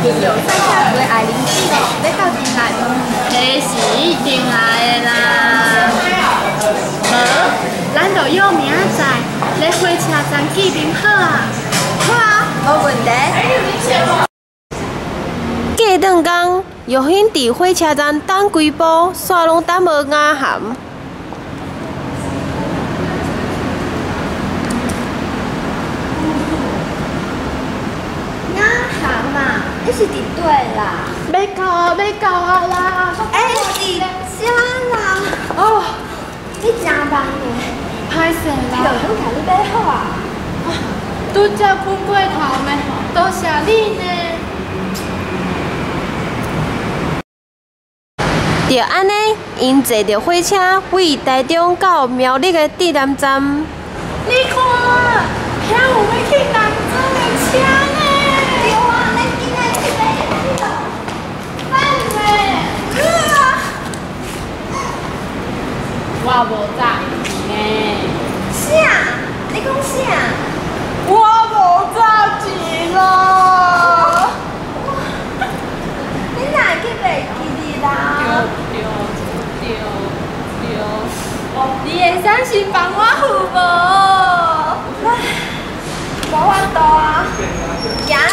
你有赛车组的爱玲姐咧，要到进来无？这是一定来的啦。好，咱就约明仔载咧火车站见面好啊。好啊，无问题。过顿工，玉欣伫火车站等几步，煞拢等无雅涵。雅涵嘛，你是伫对啦。要到啊啦！伫遮啦。哦，你真忙呢，歹势就啦，拢甲你买好啊。拄则困过头呢，多谢你呢。就安尼，因坐着火车为台中到苗栗的智南站。你看，遐有要去南庄的车呢。对啊，咱今仔去买去了。放嘞！我无早呢。啥？你讲啥？我无早钱咯。你哪会去袂记哩啦？对。你会使先帮我付无？唉，无法度啊。行啦。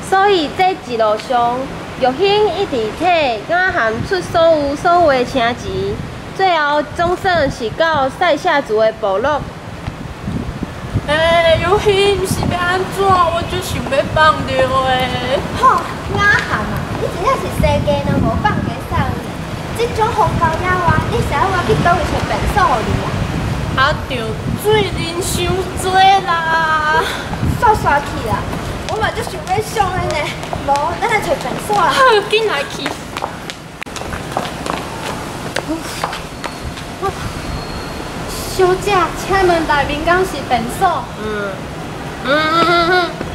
所以这一路上，玉欣一直替雅涵出所有的车钱，最後總算是到賽夏族的部落。有迄毋是要安怎？我就想要放着诶。吼，雅涵啊，你真正是世界都无放过手呢。这种风高野外，你使我去倒位找便所哩啊？啊，着水人伤多啦。煞去啦！我嘛就想要上的呢，无，咱来找便所啦。好，紧来去。小姐，请问内面敢是便所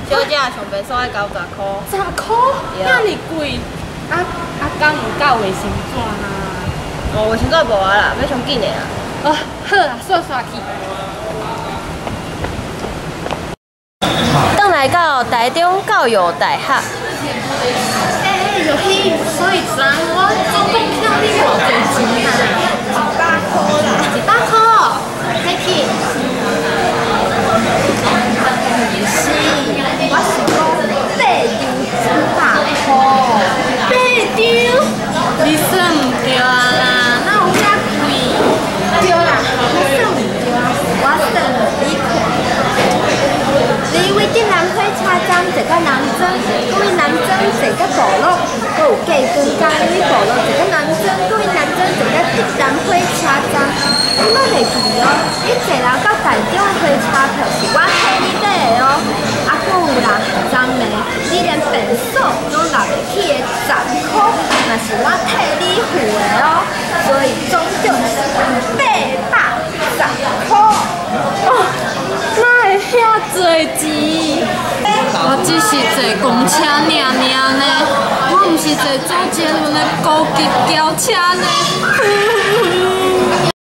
小姐上便所要交10块。？10箍？遐尼贵？敢有够卫生纸啊？哦，卫生纸无啊啦，要上紧的啊。哦，好啦，煞去。转来到台中教育大学。有去，所以昨我总共欠你偌济钱啊？100箍啦。100箍？再去。是，我是讲8张100箍。8张？你算唔对啊啦，哪有遐贵？对啦，你算唔对啊，我算你看。你为伫南火车站坐到南庄，搁为南庄坐到部落，搁有过关工，为部落坐到南庄，搁为南庄坐到南火车站。你莫袂记哦，你坐了到台中的火车票是我替你买的哦。啊，搁有啦，昨暝你连便所拢落袂起的10箍，那是我替你付的哦。所以总共是810箍。哪会遐侪钱？我只是坐公车尔呢，我毋是坐周杰伦的高级轿车呢。